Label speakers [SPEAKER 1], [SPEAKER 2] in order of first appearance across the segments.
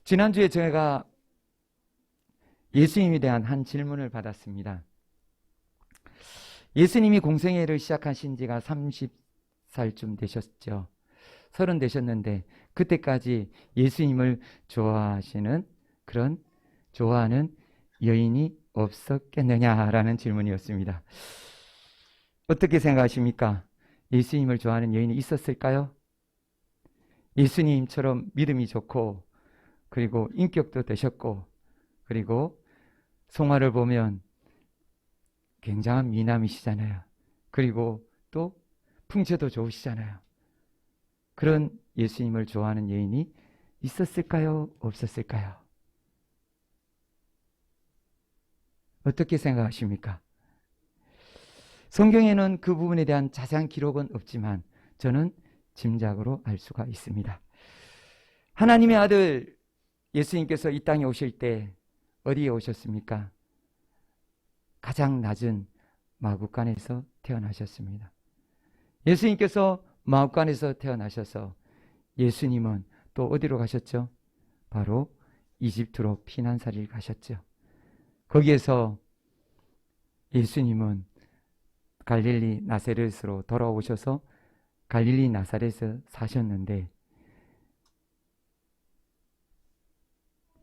[SPEAKER 1] 지난주에 제가 예수님에 대한 한 질문을 받았습니다. 예수님이 공생애를 시작하신 지가 30살쯤 되셨죠. 30 되셨는데 그때까지 예수님을 좋아하시는 그런 좋아하는 여인이 없었겠느냐라는 질문이었습니다. 어떻게 생각하십니까? 예수님을 좋아하는 여인이 있었을까요? 예수님처럼 믿음이 좋고 그리고 인격도 되셨고 그리고 송화를 보면 굉장한 미남이시잖아요. 그리고 또 풍채도 좋으시잖아요. 그런 예수님을 좋아하는 여인이 있었을까요? 없었을까요? 어떻게 생각하십니까? 성경에는 그 부분에 대한 자세한 기록은 없지만 저는 짐작으로 알 수가 있습니다. 하나님의 아들 예수님께서 이 땅에 오실 때 어디에 오셨습니까? 가장 낮은 마구간에서 태어나셨습니다. 예수님께서 마구간에서 태어나셔서 예수님은 또 어디로 가셨죠? 바로 이집트로 피난살이를 가셨죠. 거기에서 예수님은 갈릴리 나사렛으로 돌아오셔서 갈릴리 나사렛에서 사셨는데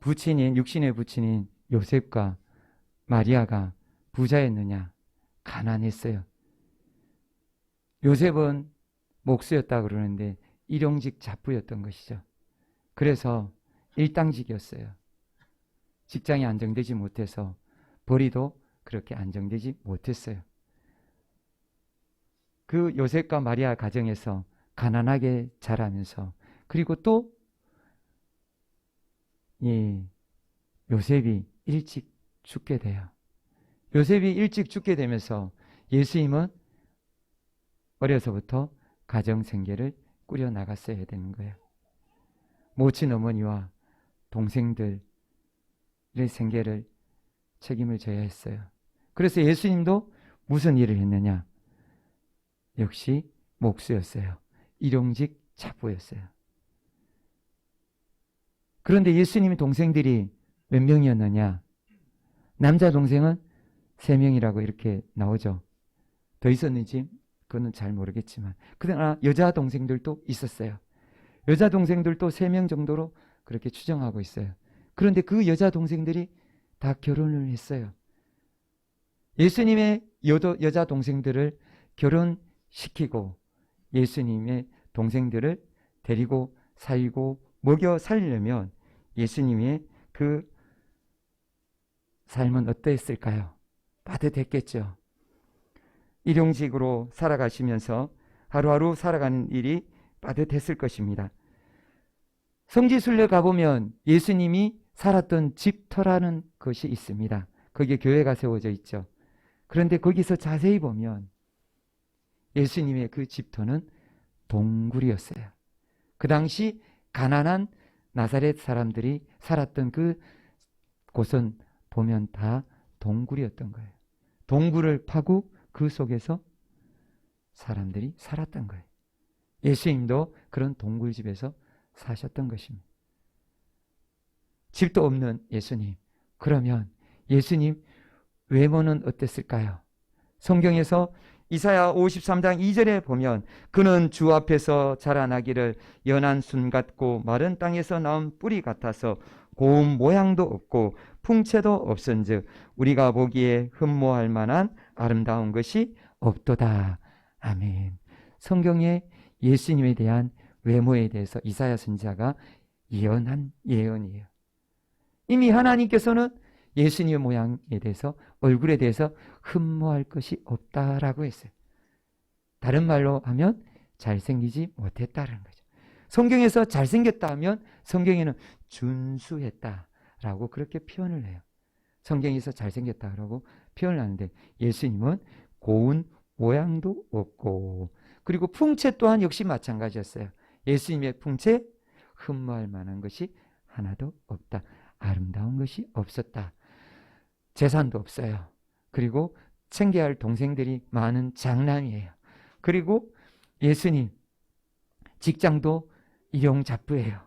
[SPEAKER 1] 부친인 육신의 부친인 요셉과 마리아가 부자였느냐? 가난했어요. 요셉은 목수였다 그러는데 일용직 잡부였던 것이죠. 그래서 일당직이었어요. 직장이 안정되지 못해서 벌이도 그렇게 안정되지 못했어요. 그 요셉과 마리아 가정에서 가난하게 자라면서 그리고 또 요셉이 일찍 죽게 돼요. 요셉이 일찍 죽게 되면서 예수님은 어려서부터 가정생계를 꾸려나갔어야 되는 거예요. 모친 어머니와 동생들의 생계를 책임을 져야 했어요. 그래서 예수님도 무슨 일을 했느냐? 역시 목수였어요. 일용직 잡부였어요. 그런데 예수님의 동생들이 몇 명이었느냐? 남자 동생은 3명이라고 이렇게 나오죠. 더 있었는지 그거는 잘 모르겠지만 그러나 여자 동생들도 있었어요. 여자 동생들도 3명 정도로 그렇게 추정하고 있어요. 그런데 그 여자 동생들이 다 결혼을 했어요. 예수님의 여자 동생들을 결혼시키고 예수님의 동생들을 데리고 살고 먹여 살리려면 예수님의 그 삶은 어떠했을까요? 빠듯했겠죠. 일용직으로 살아가시면서 하루하루 살아가는 일이 빠듯했을 것입니다. 성지순례 가보면 예수님이 살았던 집터라는 것이 있습니다. 거기에 교회가 세워져 있죠. 그런데 거기서 자세히 보면 예수님의 그 집터는 동굴이었어요. 그 당시 가난한 나사렛 사람들이 살았던 그 곳은 보면 다 동굴이었던 거예요. 동굴을 파고 그 속에서 사람들이 살았던 거예요. 예수님도 그런 동굴집에서 사셨던 것입니다. 집도 없는 예수님. 그러면 예수님 외모는 어땠을까요? 성경에서 이사야 53장 2절에 보면 그는 주 앞에서 자라나기를 연한 순 같고 마른 땅에서 나온 뿌리 같아서 고운 모양도 없고 풍채도 없은즉 우리가 보기에 흠모할 만한 아름다운 것이 없도다. 아멘. 성경에 예수님에 대한 외모에 대해서 이사야 선지자가 예언한 예언이에요. 이미 하나님께서는 예수님의 모양에 대해서 얼굴에 대해서 흠모할 것이 없다라고 했어요. 다른 말로 하면 잘생기지 못했다는 거죠. 성경에서 잘생겼다 하면 성경에는 준수했다라고 그렇게 표현을 해요. 성경에서 잘생겼다라고 표현을 하는데 예수님은 고운 모양도 없고 그리고 풍채 또한 역시 마찬가지였어요. 예수님의 풍채 흠모할 만한 것이 하나도 없다. 아름다운 것이 없었다. 재산도 없어요. 그리고 챙겨야 할 동생들이 많은 장남이에요. 그리고 예수님 직장도 일용잡부예요.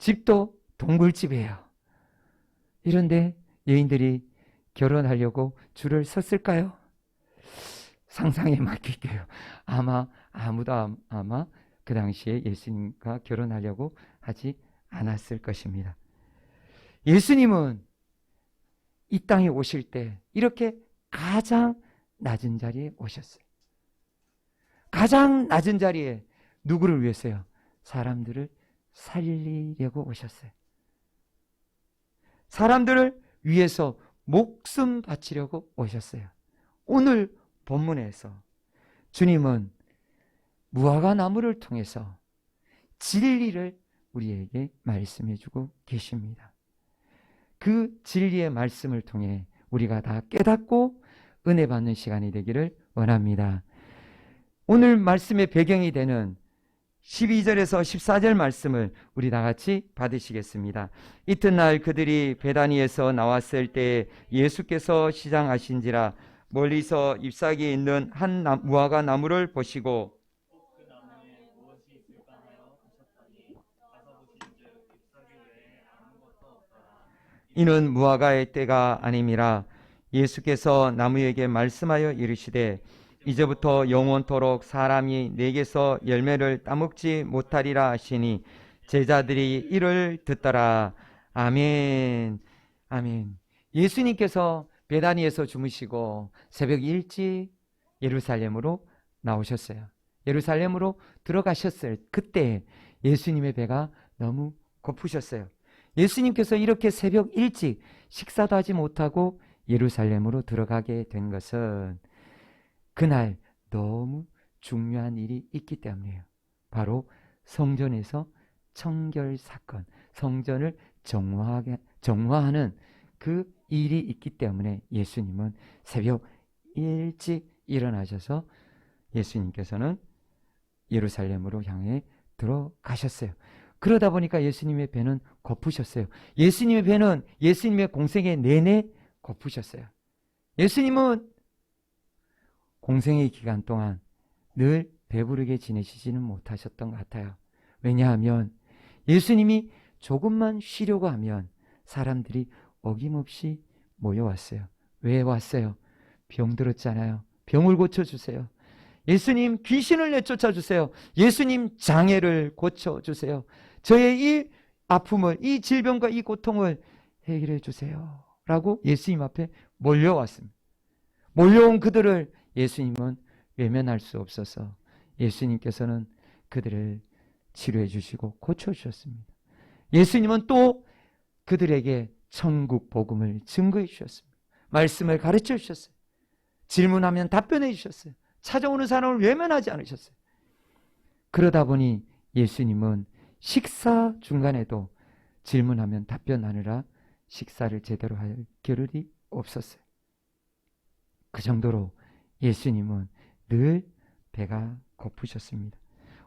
[SPEAKER 1] 집도 동굴집이에요. 이런데 여인들이 결혼하려고 줄을 섰을까요? 상상에 맡길게요. 아무도 그 당시에 예수님과 결혼하려고 하지 않았을 것입니다. 예수님은 이 땅에 오실 때 이렇게 가장 낮은 자리에 오셨어요. 가장 낮은 자리에 누구를 위해서요? 사람들을 살리려고 오셨어요. 사람들을 위해서 목숨 바치려고 오셨어요. 오늘 본문에서 주님은 무화과 나무를 통해서 진리를 우리에게 말씀해 주고 계십니다. 그 진리의 말씀을 통해 우리가 다 깨닫고 은혜 받는 시간이 되기를 원합니다. 오늘 말씀의 배경이 되는 12절에서 14절 말씀을 우리 다 같이 받으시겠습니다. 이튿날 그들이 베다니에서 나왔을 때 예수께서 시장하신지라 멀리서 잎사귀에 있는 한 무화과 나무를 보시고
[SPEAKER 2] 그 나무에 무엇이 있을까 하여 가셨더니 가서 보신즉 잎사귀 외에 아무것도 없더라.
[SPEAKER 1] 이는 무화과의 때가 아님이라. 예수께서 나무에게 말씀하여 이르시되 이제부터 영원토록 사람이 내게서 열매를 따먹지 못하리라 하시니 제자들이 이를 듣더라. 아멘. 아멘. 예수님께서 베다니에서 주무시고 새벽 일찍 예루살렘으로 나오셨어요. 예루살렘으로 들어가셨을 그때 예수님의 배가 너무 고프셨어요. 예수님께서 이렇게 새벽 일찍 식사도 하지 못하고 예루살렘으로 들어가게 된 것은 그날 너무 중요한 일이 있기 때문이에요. 바로 성전에서 청결 사건, 성전을 정화하는 그 일이 있기 때문에 예수님은 새벽 일찍 일어나셔서 예수님께서는 예루살렘으로 향해 들어가셨어요. 그러다 보니까 예수님의 배는 고프셨어요. 예수님의 배는 예수님의 공생애 내내 고프셨어요. 예수님은 공생의 기간 동안 늘 배부르게 지내시지는 못하셨던 것 같아요. 왜냐하면 예수님이 조금만 쉬려고 하면 사람들이 어김없이 모여왔어요. 왜 왔어요? 병들었잖아요. 병을 고쳐주세요. 예수님 귀신을 내쫓아주세요. 예수님 장애를 고쳐주세요. 저의 이 아픔을, 이 질병과 이 고통을 해결해 주세요. 라고 예수님 앞에 몰려왔습니다. 몰려온 그들을 예수님은 외면할 수 없어서 예수님께서는 그들을 치료해 주시고 고쳐주셨습니다. 예수님은 또 그들에게 천국 복음을 증거해 주셨습니다. 말씀을 가르쳐 주셨어요. 질문하면 답변해 주셨어요. 찾아오는 사람을 외면하지 않으셨어요. 그러다 보니 예수님은 식사 중간에도 질문하면 답변하느라 식사를 제대로 할 겨를이 없었어요. 그 정도로 예수님은 늘 배가 고프셨습니다.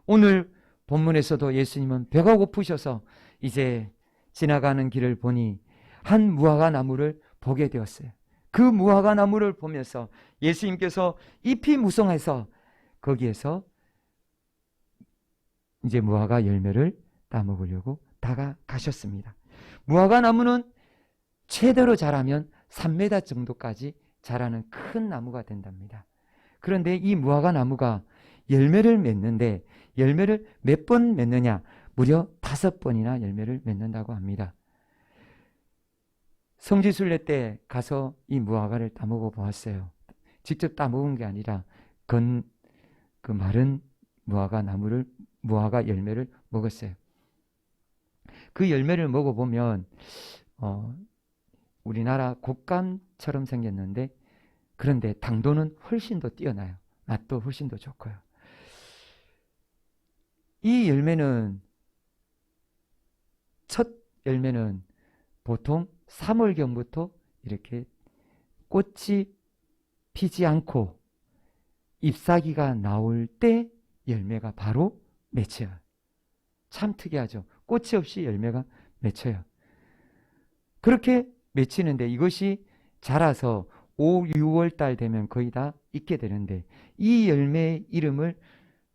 [SPEAKER 1] 오늘 본문에서도 예수님은 배가 고프셔서 이제 지나가는 길을 보니 한 무화과 나무를 보게 되었어요. 그 무화과 나무를 보면서 예수님께서 잎이 무성해서 거기에서 이제 무화과 열매를 따먹으려고 다가가셨습니다. 무화과 나무는 최대로 자라면 3m 정도까지 자라는 큰 나무가 된답니다. 그런데 이 무화과 나무가 열매를 맺는데 열매를 몇 번 맺느냐? 무려 5번이나 열매를 맺는다고 합니다. 성지순례 때 가서 이 무화과를 따먹어 보았어요. 직접 따먹은 게 아니라 그 마른 무화과 열매를 먹었어요. 그 열매를 먹어보면 우리나라 곶감처럼 생겼는데 그런데 당도는 훨씬 더 뛰어나요. 맛도 훨씬 더 좋고요. 이 열매는 첫 열매는 보통 3월경부터 이렇게 꽃이 피지 않고 잎사귀가 나올 때 열매가 바로 맺혀요. 참 특이하죠. 꽃이 없이 열매가 맺혀요. 그렇게 맺히는데 이것이 자라서 5, 6월 달 되면 거의 다 익게 되는데 이 열매의 이름을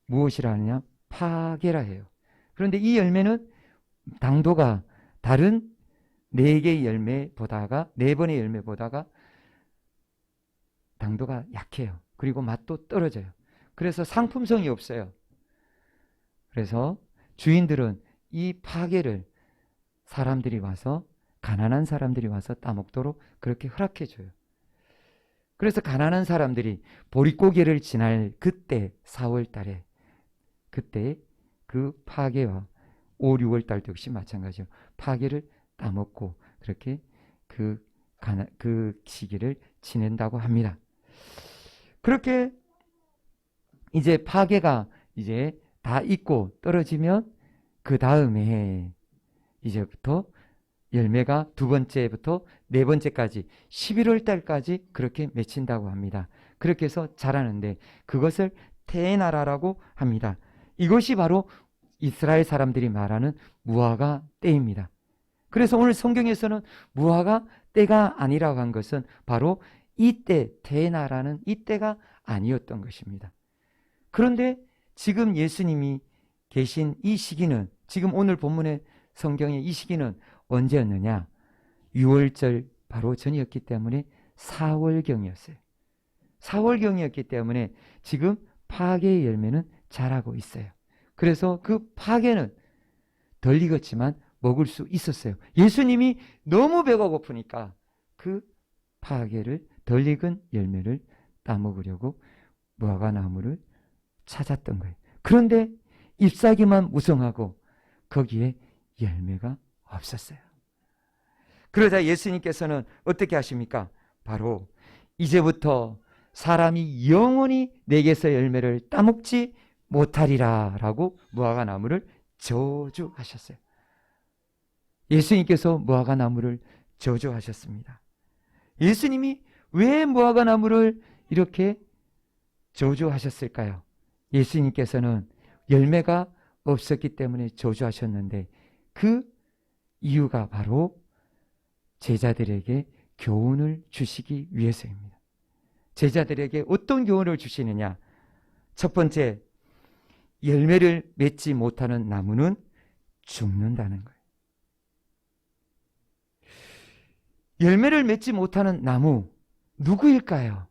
[SPEAKER 1] 무엇이라 하느냐? 파게라 해요. 그런데 이 열매는 당도가 다른 4개의 열매보다가 4번의 열매보다가 당도가 약해요. 그리고 맛도 떨어져요. 그래서 상품성이 없어요. 그래서 주인들은 이 파괴를 사람들이 와서, 가난한 사람들이 와서 따먹도록 그렇게 허락해 줘요. 그래서 가난한 사람들이 보릿고개를 지날 그때 4월 달에, 그때 그 파괴와 5, 6월 달도 역시 마찬가지요. 파괴를 따먹고 그렇게 그 시기를 지낸다고 합니다. 그렇게 이제 파괴가 이제 다 익고 떨어지면 그 다음에 이제부터 열매가 2번째부터 4번째까지 11월 달까지 그렇게 맺힌다고 합니다. 그렇게 해서 자라는데 그것을 테에나라라고 합니다. 이것이 바로 이스라엘 사람들이 말하는 무화과 때입니다. 그래서 오늘 성경에서는 무화과 때가 아니라고 한 것은 바로 이때, 테에나라는 이때가 아니었던 것입니다. 그런데 지금 예수님이 계신 이 시기는, 지금 오늘 본문의 성경의 이 시기는 언제였느냐? 6월절 바로 전이었기 때문에 4월경이었어요. 4월경이었기 때문에 지금 파괴의 열매는 자라고 있어요. 그래서 그 파괴는 덜 익었지만 먹을 수 있었어요. 예수님이 너무 배가 고프니까 그 파괴를, 덜 익은 열매를 따먹으려고 무화과 나무를 찾았던 거예요. 그런데 잎사귀만 무성하고 거기에 열매가 없었어요. 그러자 예수님께서는 어떻게 하십니까? 바로 이제부터 사람이 영원히 내게서 열매를 따먹지 못하리라 라고 무화과 나무를 저주하셨어요. 예수님께서 무화과 나무를 저주하셨습니다. 예수님이 왜 무화과 나무를 이렇게 저주하셨을까요? 예수님께서는 열매가 없었기 때문에 저주하셨는데 그 이유가 바로 제자들에게 교훈을 주시기 위해서입니다. 제자들에게 어떤 교훈을 주시느냐? 첫 번째, 열매를 맺지 못하는 나무는 죽는다는 거예요. 열매를 맺지 못하는 나무 누구일까요?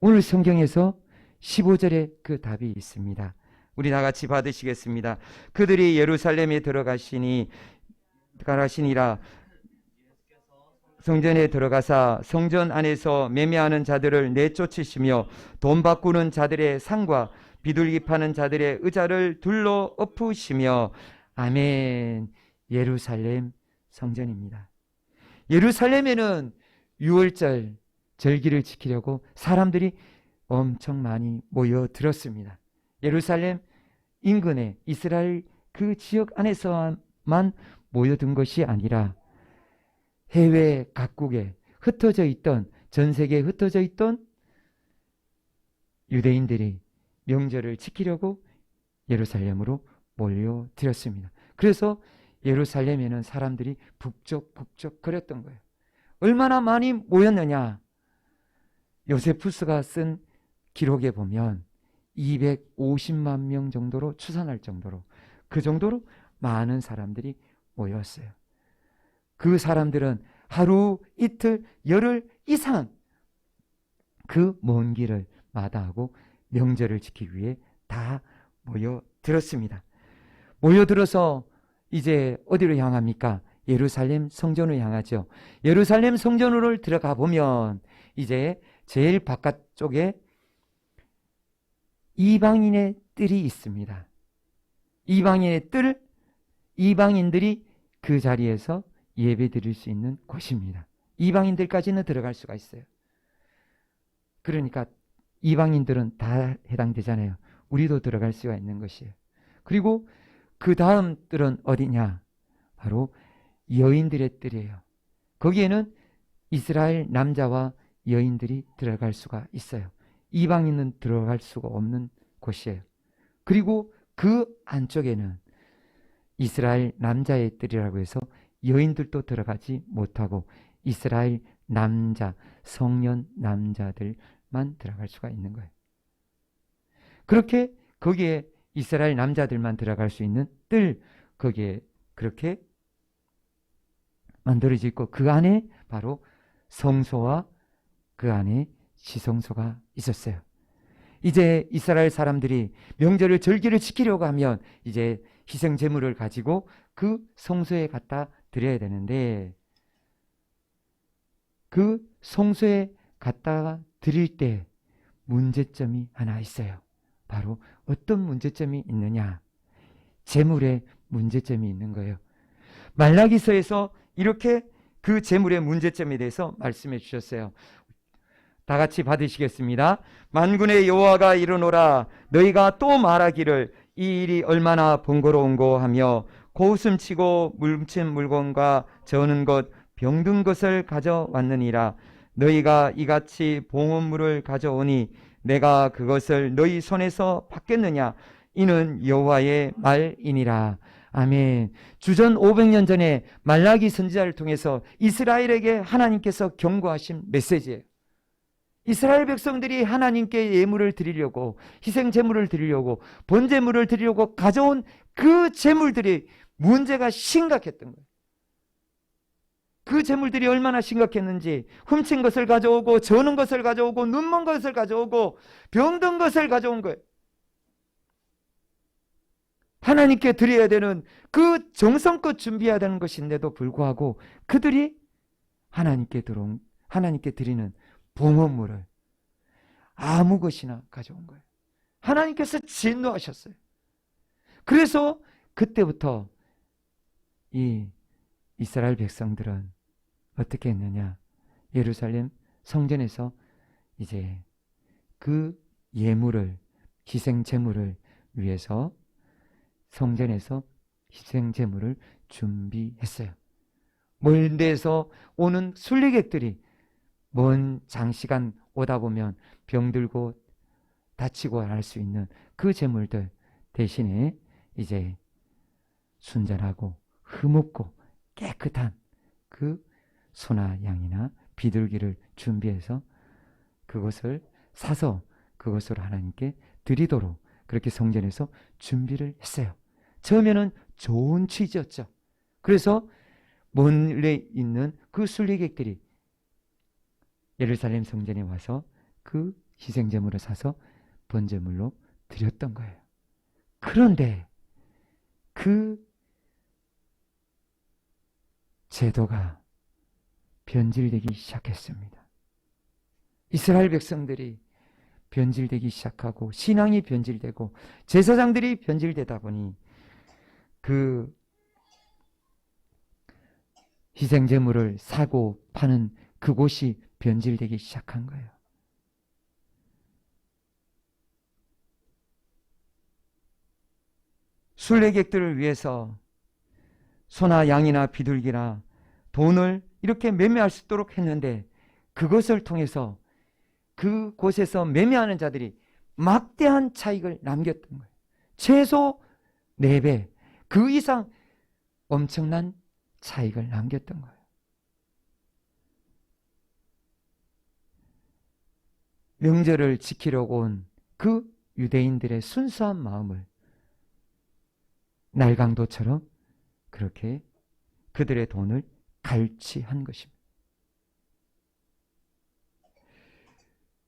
[SPEAKER 1] 오늘 성경에서 15절에 그 답이 있습니다. 우리 다 같이 받으시겠습니다. 그들이 예루살렘에 들어가시니라 성전에 들어가사 성전 안에서 매매하는 자들을 내쫓으시며 돈 바꾸는 자들의 상과 비둘기 파는 자들의 의자를 둘러 엎으시며 아멘. 예루살렘 성전입니다. 예루살렘에는 6월절 절기를 지키려고 사람들이 엄청 많이 모여들었습니다. 예루살렘 인근에 이스라엘 그 지역 안에서만 모여든 것이 아니라 해외 각국에 흩어져 있던, 전 세계에 흩어져 있던 유대인들이 명절을 지키려고 예루살렘으로 몰려들었습니다. 그래서 예루살렘에는 사람들이 북적북적 거렸던 거예요. 얼마나 많이 모였느냐? 요세푸스가 쓴 기록에 보면 250만 명 정도로 추산할 정도로, 그 정도로 많은 사람들이 모였어요. 그 사람들은 하루, 이틀, 열흘 이상 그 먼 길을 마다하고 명절을 지키기 위해 다 모여들었습니다. 모여들어서 이제 어디로 향합니까? 예루살렘 성전으로 향하죠. 예루살렘 성전으로 들어가 보면 이제 제일 바깥쪽에 이방인의 뜰이 있습니다. 이방인의 뜰, 이방인들이 그 자리에서 예배 드릴 수 있는 곳입니다. 이방인들까지는 들어갈 수가 있어요. 그러니까 이방인들은 다 해당되잖아요. 우리도 들어갈 수가 있는 것이에요. 그리고 그 다음 뜰은 어디냐? 바로 여인들의 뜰이에요. 거기에는 이스라엘 남자와 여인들이 들어갈 수가 있어요. 이방인은 들어갈 수가 없는 곳이에요. 그리고 그 안쪽에는 이스라엘 남자의 뜰이라고 해서 여인들도 들어가지 못하고 이스라엘 남자, 성년 남자들만 들어갈 수가 있는 거예요. 그렇게 거기에 이스라엘 남자들만 들어갈 수 있는 뜰, 거기에 그렇게 만들어져 있고 그 안에 바로 성소와 그 안에 지성소가 있었어요. 이제 이스라엘 사람들이 명절을 절기를 지키려고 하면 이제 희생 제물을 가지고 그 성소에 갖다 드려야 되는데 그 성소에 갖다가 드릴 때 문제점이 하나 있어요. 바로 어떤 문제점이 있느냐? 제물에 문제점이 있는 거예요. 말라기서에서 이렇게 그 제물의 문제점에 대해서 말씀해 주셨어요. 다 같이 받으시겠습니다. 만군의 여호와가 이르노라 너희가 또 말하기를 이 일이 얼마나 번거로운고 하며 고웃음치고 뭉친 물건과 저는 것 병든 것을 가져왔느니라. 너희가 이같이 봉헌물을 가져오니 내가 그것을 너희 손에서 받겠느냐? 이는 여호와의 말이니라. 아멘. 주전 500년 전에 말라기 선지자를 통해서 이스라엘에게 하나님께서 경고하신 메시지예요. 이스라엘 백성들이 하나님께 예물을 드리려고 희생 제물을 드리려고 번제물을 드리려고 가져온 그 제물들이 문제가 심각했던 거예요. 그 제물들이 얼마나 심각했는지 훔친 것을 가져오고 저는 것을 가져오고 눈먼 것을 가져오고 병든 것을 가져온 거예요. 하나님께 드려야 되는 그 정성껏 준비해야 되는 것인데도 불구하고 그들이 하나님께 드리는 봉헌물을 아무 것이나 가져온 거예요. 하나님께서 진노하셨어요. 그래서 그때부터 이 이스라엘 백성들은 어떻게 했느냐? 예루살렘 성전에서 이제 그 예물을 희생 제물을 위해서 성전에서 희생 제물을 준비했어요. 먼 데서 오는 순례객들이 먼 장시간 오다 보면 병들고 다치고 할 수 있는 그 제물들 대신에 이제 순전하고 흠없고 깨끗한 그 소나 양이나 비둘기를 준비해서 그것을 사서 그것으로 하나님께 드리도록 그렇게 성전에서 준비를 했어요. 처음에는 좋은 취지였죠. 그래서 멀리 있는 그 순례객들이 예루살렘 성전에 와서 그 희생제물을 사서 번제물로 드렸던 거예요. 그런데 그 제도가 변질되기 시작했습니다. 이스라엘 백성들이 변질되기 시작하고 신앙이 변질되고 제사장들이 변질되다 보니 그 희생제물을 사고 파는 그곳이 변질되기 시작한 거예요. 순례객들을 위해서 소나 양이나 비둘기나 돈을 이렇게 매매할 수 있도록 했는데 그것을 통해서 그곳에서 매매하는 자들이 막대한 차익을 남겼던 거예요. 최소 4배, 그 이상 엄청난 차익을 남겼던 거예요. 명절을 지키려고 온 그 유대인들의 순수한 마음을 날강도처럼 그렇게 그들의 돈을 갈취한 것입니다.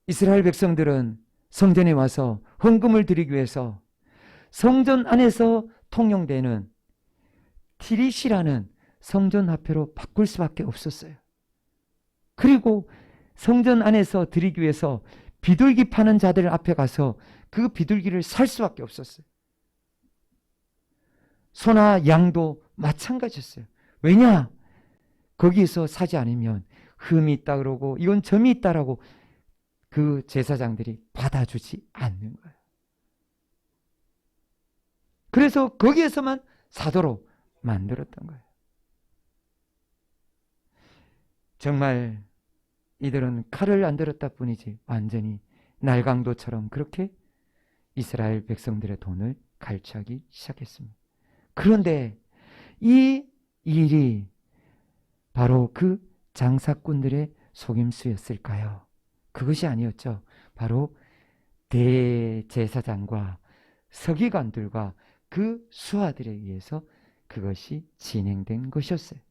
[SPEAKER 1] 이스라엘 백성들은 성전에 와서 헌금을 드리기 위해서 성전 안에서 통용되는 티릿이라는 성전화폐로 바꿀 수밖에 없었어요. 그리고 성전 안에서 드리기 위해서 비둘기 파는 자들 앞에 가서 그 비둘기를 살 수밖에 없었어요. 소나 양도 마찬가지였어요. 왜냐? 거기에서 사지 않으면 흠이 있다 그러고 이건 점이 있다라고 그 제사장들이 받아주지 않는 거예요. 그래서 거기에서만 사도록 만들었던 거예요. 정말 이들은 칼을 안 들었다 뿐이지 완전히 날강도처럼 그렇게 이스라엘 백성들의 돈을 갈취하기 시작했습니다. 그런데 이 일이 바로 그 장사꾼들의 속임수였을까요? 그것이 아니었죠. 바로 대제사장과 서기관들과 그 수하들에 의해서 그것이 진행된 것이었어요.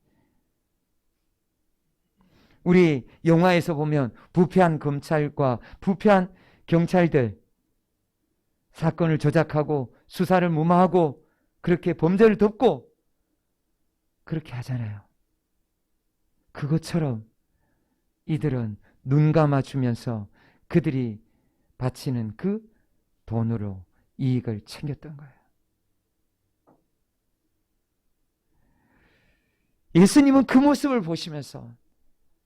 [SPEAKER 1] 우리 영화에서 보면 부패한 검찰과 부패한 경찰들, 사건을 조작하고 수사를 무마하고 그렇게 범죄를 덮고 그렇게 하잖아요. 그것처럼 이들은 눈 감아주면서 그들이 바치는 그 돈으로 이익을 챙겼던 거예요. 예수님은 그 모습을 보시면서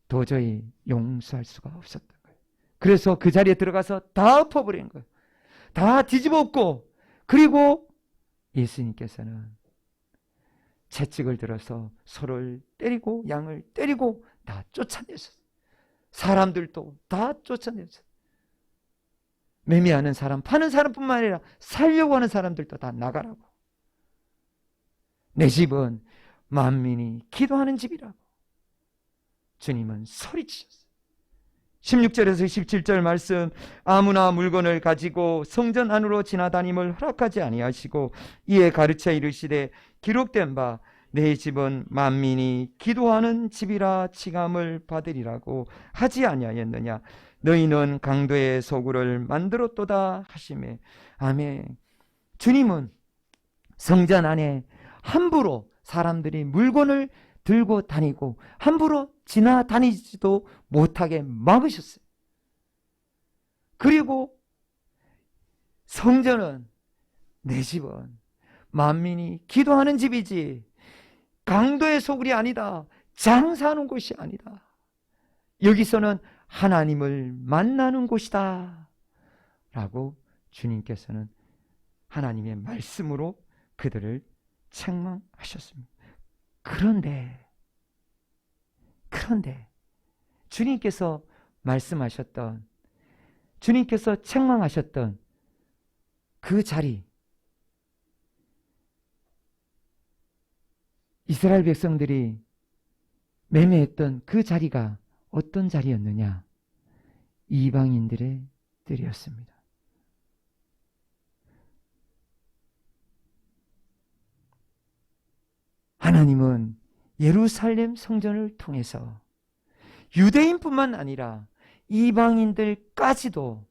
[SPEAKER 1] 도저히 용서할 수가 없었던 거예요. 그래서 그 자리에 들어가서 다 엎어버린 거예요. 다 뒤집어 엎고, 그리고 예수님께서는 채찍을 들어서 소를 때리고 양을 때리고 다 쫓아내셨어요. 사람들도 다 쫓아내셨어요. 매매하는 사람, 파는 사람뿐만 아니라 살려고 하는 사람들도 다 나가라고. 내 집은 만민이 기도하는 집이라고 주님은 소리치셨어요. 16절에서 17절 말씀, 아무나 물건을 가지고 성전 안으로 지나다님을 허락하지 아니하시고 이에 가르쳐 이르시되 기록된 바 내 집은 만민이 기도하는 집이라 칭함을 받으리라고 하지 아니하였느냐. 너희는 강도의 소굴을 만들었도다 하시매. 아멘. 주님은 성전 안에 함부로 사람들이 물건을 들고 다니고 함부로 지나다니지도 못하게 막으셨어요. 그리고 성전은, 내 집은 만민이 기도하는 집이지 강도의 소굴이 아니다. 장사하는 곳이 아니다. 여기서는 하나님을 만나는 곳이다 라고 주님께서는 하나님의 말씀으로 그들을 책망하셨습니다. 그런데 주님께서 말씀하셨던, 주님께서 책망하셨던 그 자리, 이스라엘 백성들이 매매했던 그 자리가 어떤 자리였느냐? 이방인들의 뜰이었습니다. 하나님은 예루살렘 성전을 통해서 유대인뿐만 아니라 이방인들까지도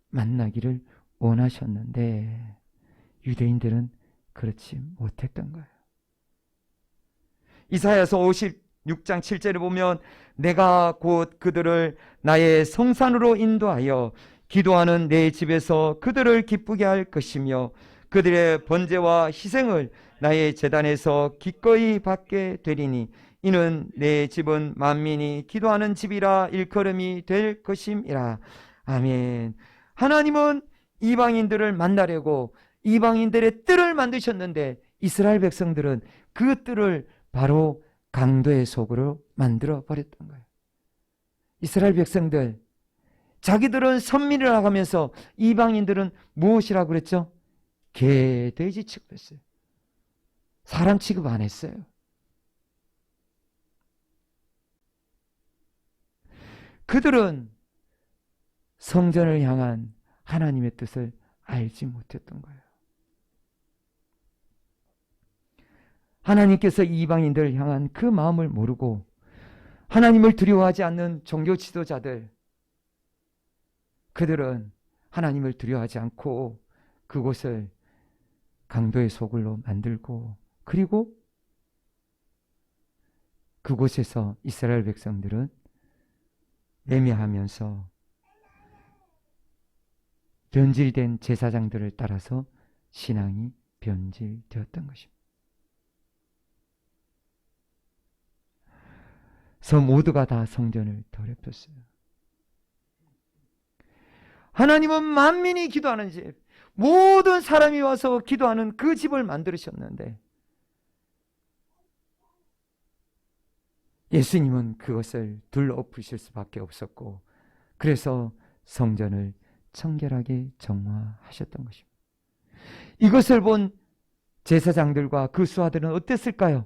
[SPEAKER 1] 만나기를 원하셨는데 유대인들은 그렇지 못했던 거예요. 이사야서 56장 7절에 보면 내가 곧 그들을 나의 성산으로 인도하여 기도하는 내 집에서 그들을 기쁘게 할 것이며 그들의 번제와 희생을 나의 제단에서 기꺼이 받게 되리니 이는 내 집은 만민이 기도하는 집이라 일컬음이 될 것임이라. 아멘. 하나님은 이방인들을 만나려고 이방인들의 뜰을 만드셨는데 이스라엘 백성들은 그 뜰을 바로 강도의 속으로 만들어 버렸던 거예요. 이스라엘 백성들, 자기들은 선민이라고 하면서 이방인들은 무엇이라고 그랬죠? 개, 돼지 취급했어요. 사람 취급 안 했어요. 그들은 성전을 향한 하나님의 뜻을 알지 못했던 거예요. 하나님께서 이방인들을 향한 그 마음을 모르고 하나님을 두려워하지 않는 종교 지도자들, 그들은 하나님을 두려워하지 않고 그곳을 강도의 소굴로 만들고, 그리고 그곳에서 이스라엘 백성들은 매매하면서 변질된 제사장들을 따라서 신앙이 변질되었던 것입니다. 그래서 모두가 다 성전을 더럽혔어요. 하나님은 만민이 기도하는 집, 모든 사람이 와서 기도하는 그 집을 만들으셨는데 예수님은 그것을 둘러엎으실 수밖에 없었고, 그래서 성전을 청결하게 정화하셨던 것입니다. 이것을 본 제사장들과 그 수하들은 어땠을까요?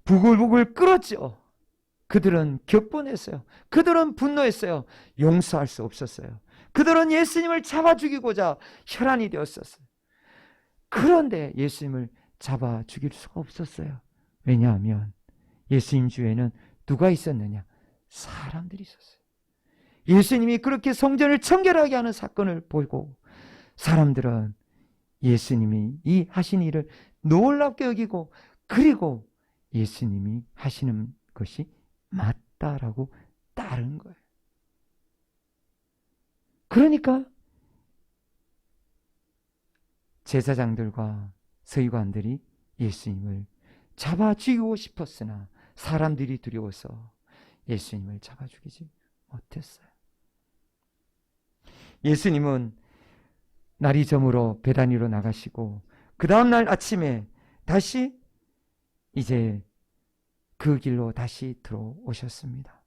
[SPEAKER 1] 부글부글 끓었죠. 그들은 격분했어요. 그들은 분노했어요. 용서할 수 없었어요. 그들은 예수님을 잡아 죽이고자 혈안이 되었었어요. 그런데 예수님을 잡아 죽일 수가 없었어요. 왜냐하면 예수님 주위에는 누가 있었느냐? 사람들이 있었어요. 예수님이 그렇게 성전을 청결하게 하는 사건을 보고 사람들은 예수님이 이 하신 일을 놀랍게 여기고, 그리고 예수님이 하시는 것이 맞다라고 따른 거예요. 그러니까 제사장들과 서기관들이 예수님을 잡아 죽이고 싶었으나 사람들이 두려워서 예수님을 잡아 죽이지 못했어요. 예수님은 날이 저물어 베다니로 나가시고 그 다음날 아침에 다시 이제 그 길로 다시 들어오셨습니다.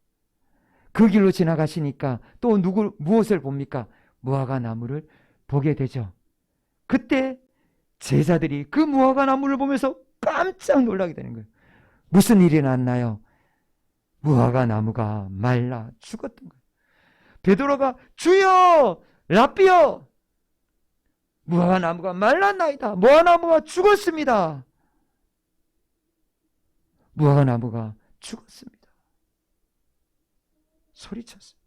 [SPEAKER 1] 그 길로 지나가시니까 또 무엇을 봅니까? 무화과 나무를 보게 되죠. 그때 제자들이 그 무화과 나무를 보면서 깜짝 놀라게 되는 거예요. 무슨 일이 났나요? 무화과 나무가 말라 죽었던 거예요. 베드로가 주여 랍비여, 무화과 나무가 말랐나이다. 무화과 나무가 죽었습니다. 무화과 나무가 죽었습니다. 소리쳤어요.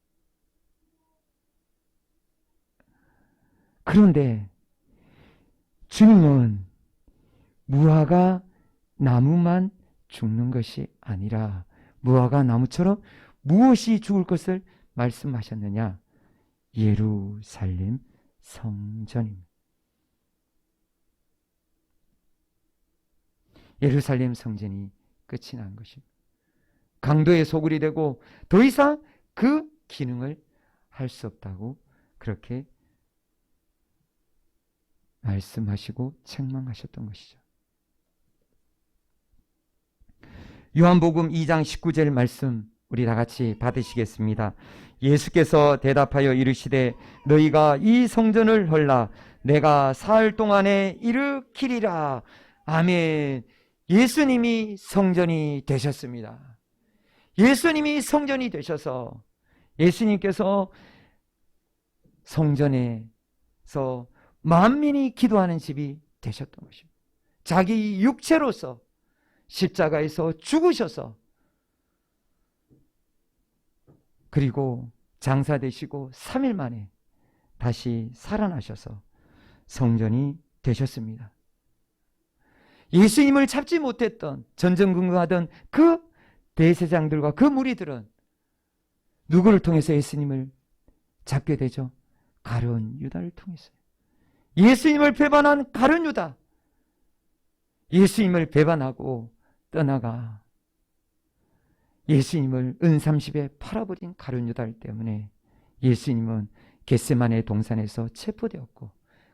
[SPEAKER 1] 그런데 주님은 무화과 나무만 죽는 것이 아니라 무화과 나무처럼 무엇이 죽을 것을 말씀하셨느냐? 예루살렘 성전입니다. 예루살렘 성전이 끝이 난 것입니다. 강도의 소굴이 되고 더 이상 그 기능을 할 수 없다고 그렇게 말씀하시고 책망하셨던 것이죠. 요한복음 2장 19절 말씀 우리 다 같이 받으시겠습니다. 예수께서 대답하여 이르시되 너희가 이 성전을 헐라 내가 사흘 동안에 일으키리라. 아멘. 예수님이 성전이 되셨습니다. 예수님이 성전이 되셔서 예수님께서 성전에서 만민이 기도하는 집이 되셨던 것입니다. 자기 육체로서 십자가에서 죽으셔서 그리고 장사되시고 3일 만에 다시 살아나셔서 성전이 되셨습니다. 예수님을 잡지 못했던 전전긍긍하던 그 대제사장들과 그 무리들은 누구를 통해서 예수님을 잡게 되죠? 가룟 유다를 통해서요. 예수님을 배반한 가룟 유다, 예수님을 배반하고 떠나가 예수님을 은30에 팔아버린 가룟 유다 때문에 예수님은 겟세마네 동산에서 체포되었고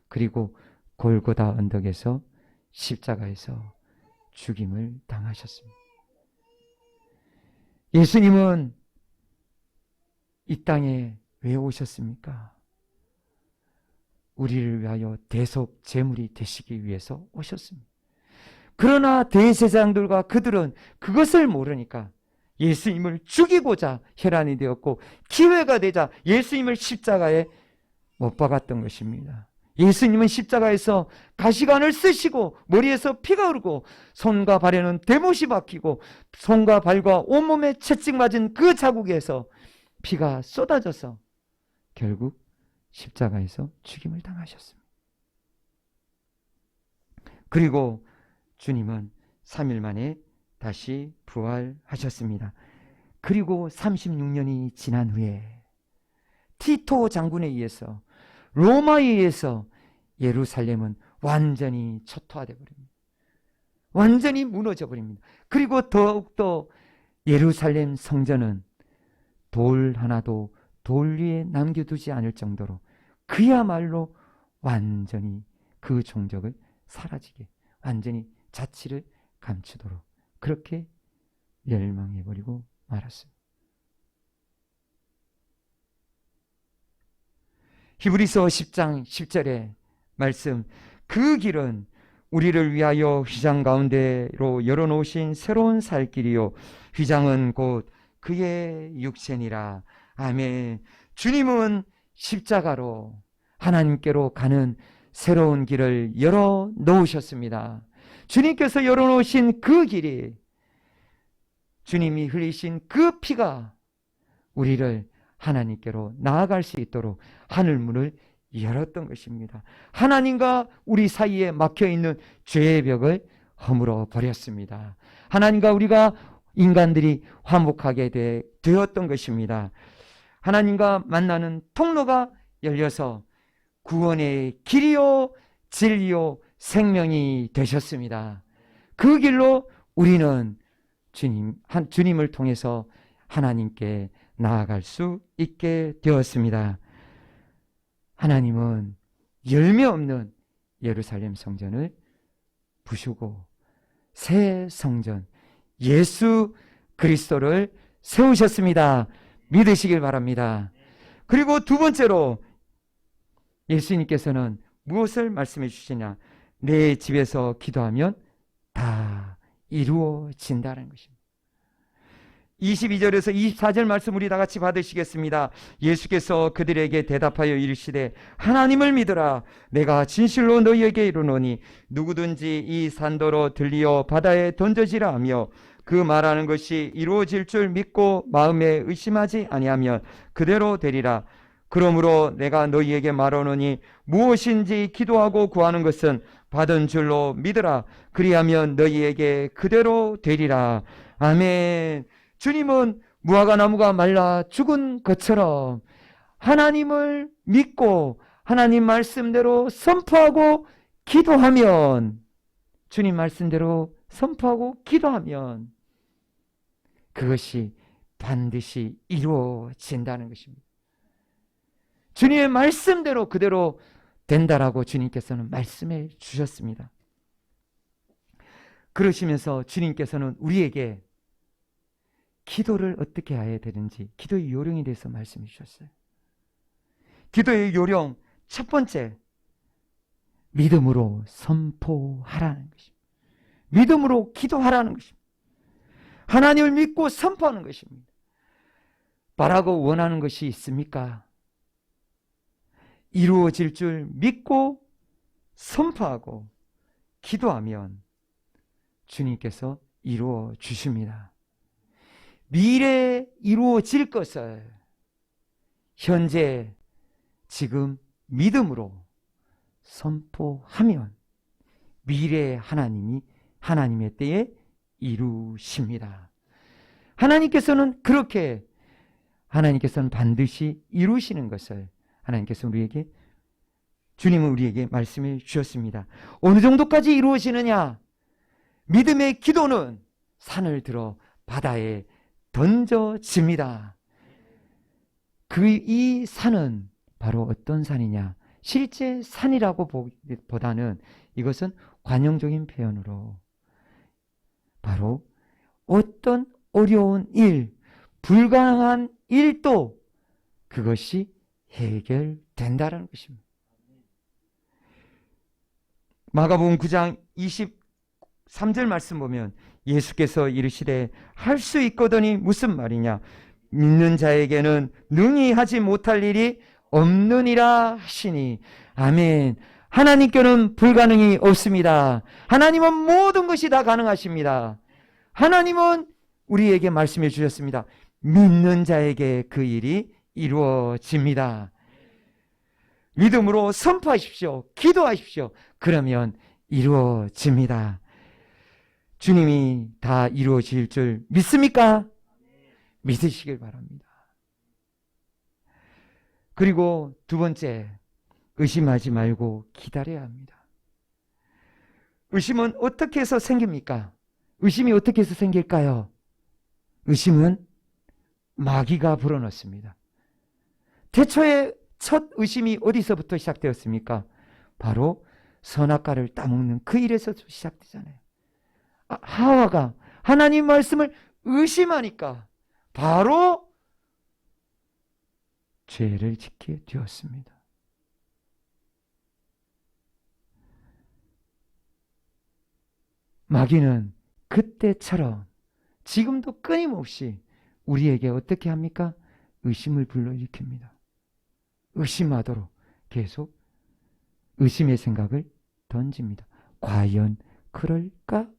[SPEAKER 1] 그리고 골고다 언덕에서 십자가에서 죽임을 당하셨습니다. 예수님은 이 땅에 왜 오셨습니까? 우리를 위하여 대속 제물이 되시기 위해서 오셨습니다. 그러나 대제사장들과 그들은 그것을 모르니까 예수님을 죽이고자 혈안이 되었고 기회가 되자 예수님을 십자가에 못 박았던 것입니다. 예수님은 십자가에서 가시관을 쓰시고 머리에서 피가 흐르고 손과 발에는 대못이 박히고 손과 발과 온몸에 채찍 맞은 그 자국에서 피가 쏟아져서 결국 십자가에서 죽임을 당하셨습니다. 그리고 주님은 3일 만에 다시 부활하셨습니다. 그리고 36년이 지난 후에 티토 장군에 의해서 로마에 의해서 예루살렘은 완전히 초토화되어 버립니다. 완전히 무너져 버립니다. 그리고 더욱더 예루살렘 성전은 돌 하나도 돌 위에 남겨두지 않을 정도로 그야말로 완전히 그 종적을 사라지게 완전히 자취를 감추도록 그렇게 멸망해버리고 말았습니다. 히브리서 10장 10절의 말씀, 그 길은 우리를 위하여 휘장 가운데로 열어놓으신 새로운 살 길이요 휘장은 곧 그의 육체니라. 아멘. 주님은 십자가로 하나님께로 가는 새로운 길을 열어놓으셨습니다. 주님께서 열어놓으신 그 길이, 주님이 흘리신 그 피가 우리를 하나님께로 나아갈 수 있도록 하늘문을 열었던 것입니다. 하나님과 우리 사이에 막혀있는 죄의 벽을 허물어 버렸습니다. 하나님과 우리가 인간들이 화목하게 되었던 것입니다. 하나님과 만나는 통로가 열려서 구원의 길이요 진리요 생명이 되셨습니다. 그 길로 우리는 주님을 통해서 하나님께 나아갈 수 있게 되었습니다. 하나님은 열매 없는 예루살렘 성전을 부수고 새 성전 예수 그리스도를 세우셨습니다. 믿으시길 바랍니다. 그리고 두 번째로 예수님께서는 무엇을 말씀해 주시냐? 내 집에서 기도하면 다 이루어진다는 것입니다. 22절에서 24절 말씀 우리 다 같이 받으시겠습니다. 예수께서 그들에게 대답하여 이르시되 하나님을 믿으라. 내가 진실로 너희에게 이르노니 누구든지 이 산도로 들리어 바다에 던져지라 하며 그 말하는 것이 이루어질 줄 믿고 마음에 의심하지 아니하면 그대로 되리라. 그러므로 내가 너희에게 말하노니 무엇인지 기도하고 구하는 것은 받은 줄로 믿으라. 그리하면 너희에게 그대로 되리라. 아멘. 주님은 무화과 나무가 말라 죽은 것처럼 하나님을 믿고 하나님 말씀대로 선포하고 기도하면, 주님 말씀대로 선포하고 기도하면 그것이 반드시 이루어진다는 것입니다. 주님의 말씀대로 그대로 된다라고 주님께서는 말씀해 주셨습니다. 그러시면서 주님께서는 우리에게 기도를 어떻게 해야 되는지, 기도의 요령에 대해서 말씀해 주셨어요. 기도의 요령 첫 번째, 믿음으로 선포하라는 것입니다. 믿음으로 기도하라는 것입니다. 하나님을 믿고 선포하는 것입니다. 바라고 원하는 것이 있습니까? 이루어질 줄 믿고 선포하고 기도하면 주님께서 이루어 주십니다. 미래에 이루어질 것을 현재 지금 믿음으로 선포하면 미래의 하나님의 때에 이루십니다. 하나님께서는 반드시 이루시는 것을 하나님께서 주님은 우리에게 말씀해 주셨습니다. 어느 정도까지 이루어지느냐? 믿음의 기도는 산을 들어 바다에 던져집니다. 이 산은 바로 어떤 산이냐? 실제 산이라고 보다는 이것은 관용적인 표현으로 바로 어떤 어려운 일, 불가능한 일도 그것이 해결된다는 것입니다. 마가복음 9장 23절 말씀 보면 예수께서 이르시되 할 수 있거든이 무슨 말이냐? 믿는 자에게는 능히 하지 못할 일이 없느니라 하시니. 아멘. 하나님께는 불가능이 없습니다. 하나님은 모든 것이 다 가능하십니다. 하나님은 우리에게 말씀해 주셨습니다. 믿는 자에게 그 일이 이루어집니다. 믿음으로 선포하십시오. 기도하십시오. 그러면 이루어집니다. 주님이 다 이루어질 줄 믿습니까? 믿으시길 바랍니다. 그리고 두 번째, 의심하지 말고 기다려야 합니다. 의심은 어떻게 해서 생깁니까? 의심이 어떻게 해서 생길까요? 의심은 마귀가 불어넣습니다. 태초에 첫 의심이 어디서부터 시작되었습니까? 바로 선악과를 따먹는 그 일에서 시작되잖아요. 하와가 하나님 말씀을 의심하니까 바로 죄를 짓게 되었습니다. 마귀는 그때처럼 지금도 끊임없이 우리에게 어떻게 합니까? 의심을 불러일으킵니다. 의심하도록 계속 의심의 생각을 던집니다. 과연 그럴까?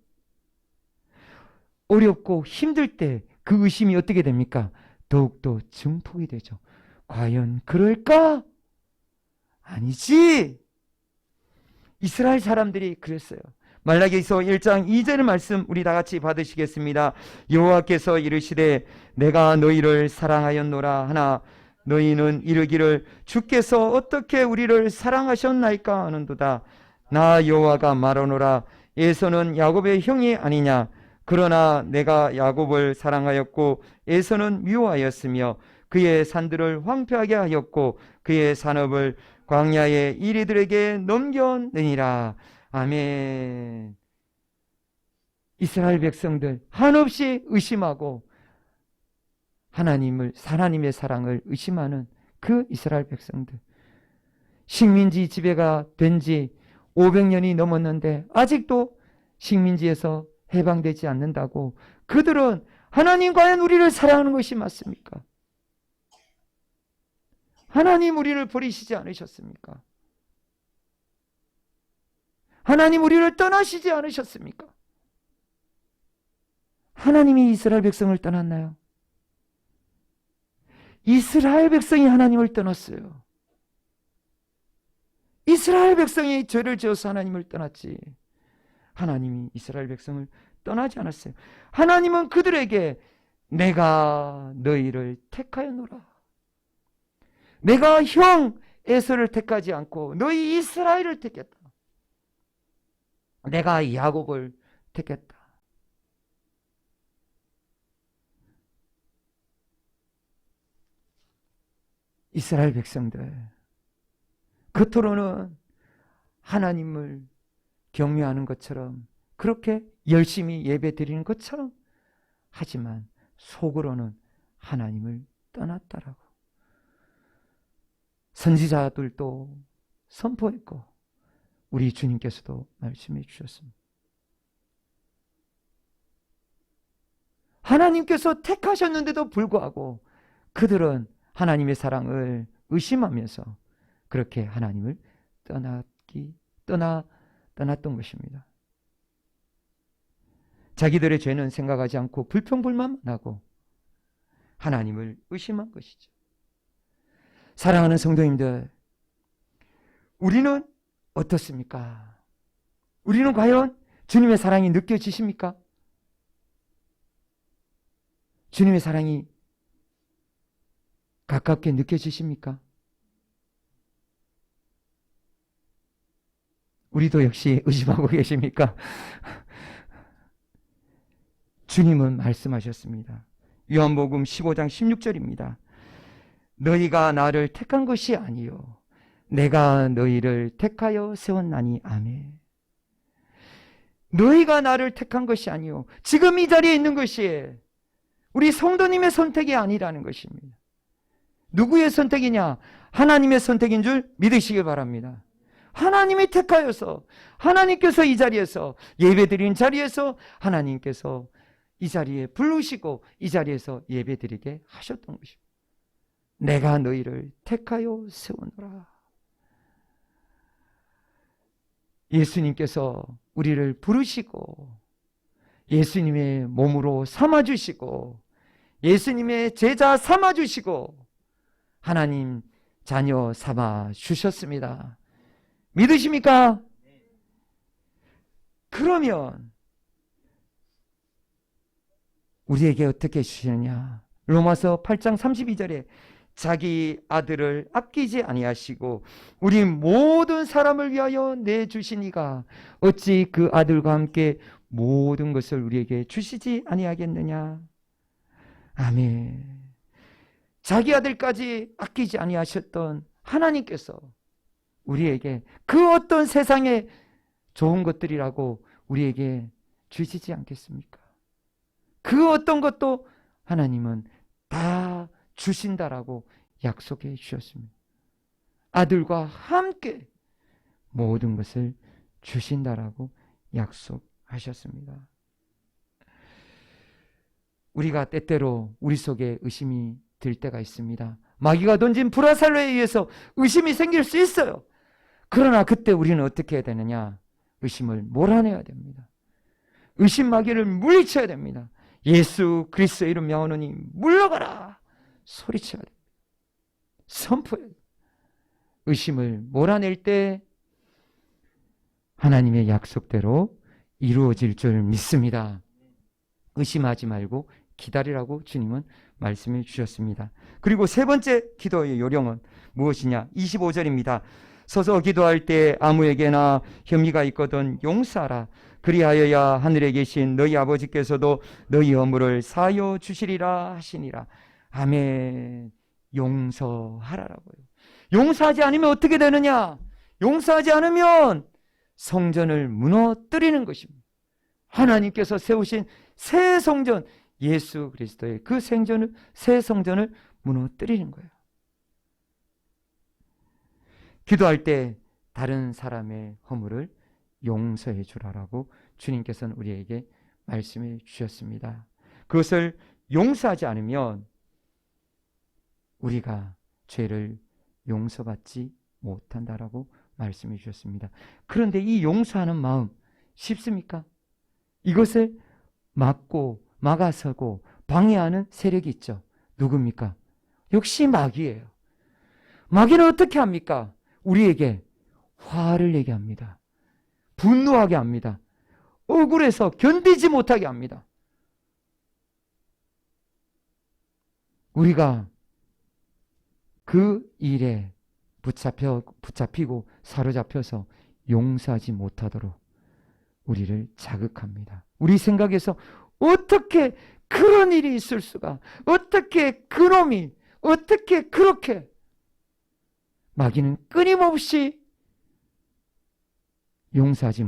[SPEAKER 1] 어렵고 힘들 때 그 의심이 어떻게 됩니까? 더욱더 증폭이 되죠. 과연 그럴까? 아니지. 이스라엘 사람들이 그랬어요. 말라기서 1장 2절 말씀 우리 다 같이 받으시겠습니다. 여호와께서 이르시되 내가 너희를 사랑하였노라 하나 너희는 이르기를 주께서 어떻게 우리를 사랑하셨나이까 하는도다. 나 여호와가 말하노라 에서는 야곱의 형이 아니냐. 그러나 내가 야곱을 사랑하였고 에서는 미워하였으며 그의 산들을 황폐하게 하였고 그의 산업을 광야의 이리들에게 넘겨내니라. 아멘. 이스라엘 백성들 한없이 의심하고 하나님의 사랑을 의심하는 그 이스라엘 백성들, 식민지 지배가 된 지 500년이 넘었는데 아직도 식민지에서 해방되지 않는다고 그들은 하나님 과연 우리를 사랑하는 것이 맞습니까? 하나님 우리를 버리시지 않으셨습니까? 하나님 우리를 떠나시지 않으셨습니까? 하나님이 이스라엘 백성을 떠났나요? 이스라엘 백성이 하나님을 떠났어요. 이스라엘 백성이 죄를 지어서 하나님을 떠났지 하나님이 이스라엘 백성을 떠나지 않았어요. 하나님은 그들에게 내가 너희를 택하였노라. 내가 형 에서를 택하지 않고 너희 이스라엘을 택했다. 내가 야곱을 택했다. 이스라엘 백성들 겉으로는 하나님을 경외하는 것처럼 그렇게 열심히 예배 드리는 것처럼 하지만 속으로는 하나님을 떠났다라고 선지자들도 선포했고 우리 주님께서도 말씀해 주셨습니다. 하나님께서 택하셨는데도 불구하고 그들은 하나님의 사랑을 의심하면서 그렇게 하나님을 떠났던 것입니다. 자기들의 죄는 생각하지 않고 불평불만만 하고 하나님을 의심한 것이죠. 사랑하는 성도님들, 우리는 어떻습니까? 우리는 과연 주님의 사랑이 느껴지십니까? 주님의 사랑이 가깝게 느껴지십니까? 우리도 역시 의심하고 계십니까? 주님은 말씀하셨습니다. 요한복음 15장 16절입니다. 너희가 나를 택한 것이 아니요 내가 너희를 택하여 세웠나니. 아멘. 너희가 나를 택한 것이 아니요 지금 이 자리에 있는 것이 우리 성도님의 선택이 아니라는 것입니다. 누구의 선택이냐? 하나님의 선택인 줄 믿으시길 바랍니다. 하나님이 택하여서 하나님께서 이 자리에서 예배드리는 자리에서 하나님께서 이 자리에 부르시고 이 자리에서 예배드리게 하셨던 것입니다. 내가 너희를 택하여 세우노라. 예수님께서 우리를 부르시고 예수님의 몸으로 삼아주시고 예수님의 제자 삼아주시고 하나님 자녀 삼아주셨습니다. 믿으십니까? 그러면 우리에게 어떻게 주시느냐? 로마서 8장 32절에 자기 아들을 아끼지 아니하시고 우리 모든 사람을 위하여 내주시니가 어찌 그 아들과 함께 모든 것을 우리에게 주시지 아니하겠느냐? 아멘. 자기 아들까지 아끼지 아니하셨던 하나님께서 우리에게 그 어떤 세상의 좋은 것들이라고 우리에게 주시지 않겠습니까? 그 어떤 것도 하나님은 다 주신다라고 약속해 주셨습니다. 아들과 함께 모든 것을 주신다라고 약속하셨습니다. 우리가 때때로 우리 속에 의심이 들 때가 있습니다. 마귀가 던진 불화살로에 의해서 의심이 생길 수 있어요. 그러나 그때 우리는 어떻게 해야 되느냐? 의심을 몰아내야 됩니다. 의심 마귀를 물리쳐야 됩니다. 예수 그리스도의 이름 명하노니 물러가라 소리쳐야 됩니다. 선포해야 됩니다. 의심을 몰아낼 때 하나님의 약속대로 이루어질 줄 믿습니다. 의심하지 말고 기다리라고 주님은 말씀해 주셨습니다. 그리고 세 번째 기도의 요령은 무엇이냐? 25절입니다. 서서 기도할 때 아무에게나 혐의가 있거든 용서하라. 그리하여야 하늘에 계신 너희 아버지께서도 너희 허물을 사하여 주시리라 하시니라. 아멘. 용서하라라고요. 용서하지 않으면 어떻게 되느냐? 용서하지 않으면 성전을 무너뜨리는 것입니다. 하나님께서 세우신 새 성전, 예수 그리스도의 그 생전을, 새 성전을 무너뜨리는 거예요. 기도할 때 다른 사람의 허물을 용서해 주라라고 주님께서는 우리에게 말씀해 주셨습니다. 그것을 용서하지 않으면 우리가 죄를 용서받지 못한다라고 말씀해 주셨습니다. 그런데 이 용서하는 마음 쉽습니까? 이것을 막아서고 방해하는 세력이 있죠. 누굽니까? 역시 마귀예요. 마귀는 어떻게 합니까? 우리에게 화를 내게 합니다. 분노하게 합니다. 억울해서 견디지 못하게 합니다. 우리가 그 일에 붙잡히고 사로잡혀서 용서하지 못하도록 우리를 자극합니다. 우리 생각에서 어떻게 그런 일이 있을 수가, 어떻게 그놈이, 어떻게 그렇게. 마귀는 끊임없이 용서하지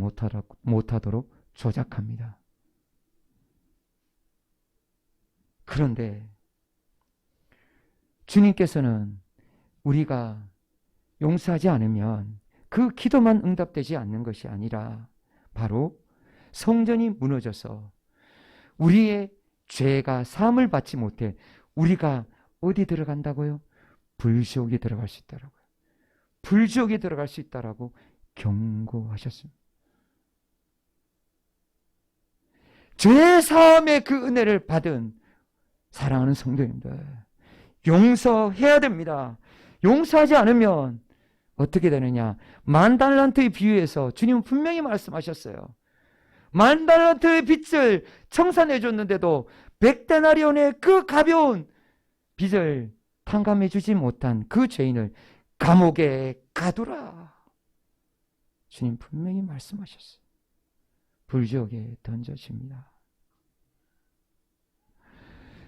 [SPEAKER 1] 못하도록 조작합니다. 그런데 주님께서는 우리가 용서하지 않으면 그 기도만 응답되지 않는 것이 아니라 바로 성전이 무너져서 우리의 죄가 사함을 받지 못해 우리가 어디 들어간다고요? 불지옥에 들어갈 수 있다라고요. 불지옥에 들어갈 수 있다라고 경고하셨습니다. 죄 사함의 그 은혜를 받은 사랑하는 성도님들, 용서해야 됩니다. 용서하지 않으면 어떻게 되느냐? 10,000달란트의 비유에서 주님은 분명히 말씀하셨어요. 10,000달란트의 빚을 청산해 줬는데도 100데나리온의 그 가벼운 빚을 탕감해 주지 못한 그 죄인을 감옥에 가두라. 주님 분명히 말씀하셨어요. 불지옥에 던져집니다.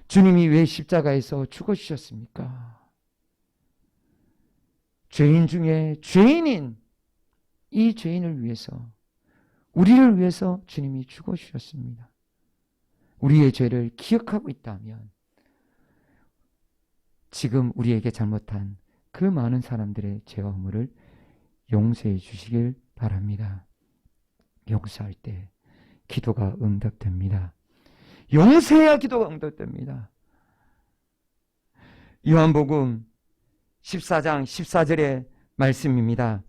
[SPEAKER 1] 주님이 왜 십자가에서 죽어주셨습니까? 죄인 중에 죄인인 이 죄인을 위해서, 우리를 위해서 주님이 죽어주셨습니다. 우리의 죄를 기억하고 있다면 지금 우리에게 잘못한 그 많은 사람들의 죄와 허물을 용서해 주시길 바랍니다. 용서할 때 기도가 응답됩니다. 용서해야 기도가 응답됩니다. 요한복음 14장 14절의 말씀입니다.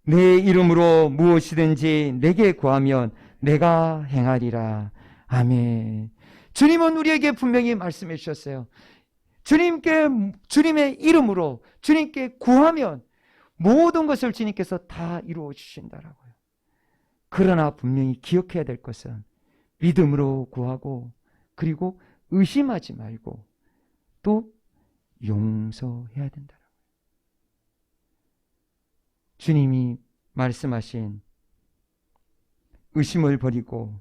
[SPEAKER 1] 내 이름으로 무엇이든지 내게 구하면 내가 행하리라. 아멘. 주님은 우리에게 분명히 말씀해 주셨어요. 주님의 이름으로 주님께 구하면 모든 것을 주님께서 다 이루어 주신다라고요. 그러나 분명히 기억해야 될 것은 믿음으로 구하고, 그리고 의심하지 말고 또 용서해야 된다라고요. 주님이 말씀하신 의심을 버리고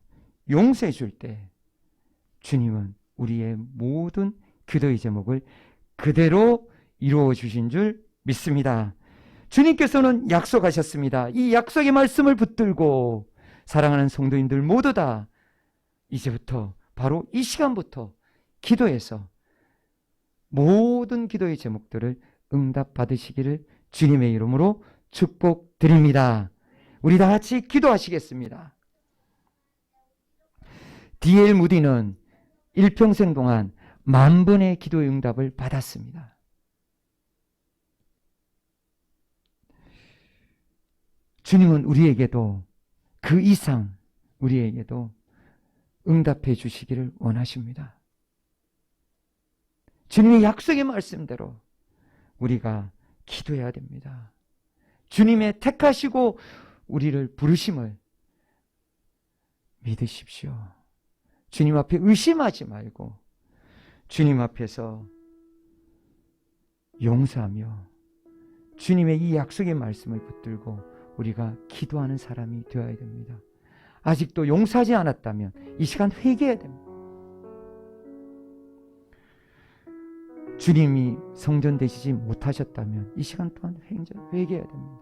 [SPEAKER 1] 용서해 줄 때 주님은 우리의 모든 기도의 제목을 그대로 이루어 주신 줄 믿습니다. 주님께서는 약속하셨습니다. 이 약속의 말씀을 붙들고 사랑하는 성도인들 모두 다 이제부터, 바로 이 시간부터 기도해서 모든 기도의 제목들을 응답받으시기를 주님의 이름으로 축복드립니다. 우리 다 같이 기도하시겠습니다. D.L. 무디는 일평생 동안 10,000번의 기도의 응답을 받았습니다. 주님은 우리에게도 그 이상 우리에게도 응답해 주시기를 원하십니다. 주님의 약속의 말씀대로 우리가 기도해야 됩니다. 주님의 택하시고 우리를 부르심을 믿으십시오. 주님 앞에 의심하지 말고 주님 앞에서 용서하며 주님의 이 약속의 말씀을 붙들고 우리가 기도하는 사람이 되어야 됩니다. 아직도 용서하지 않았다면 이 시간 회개해야 됩니다. 주님이 성전되시지 못하셨다면 이 시간 또한 회개해야 됩니다.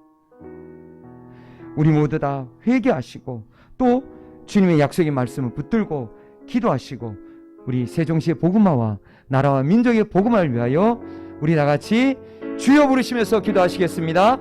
[SPEAKER 1] 우리 모두 다 회개하시고 또 주님의 약속의 말씀을 붙들고 기도하시고 우리 세종시의 복음화와 나라와 민족의 복음화를 위하여 우리 다같이 주여 부르시면서 기도하시겠습니다.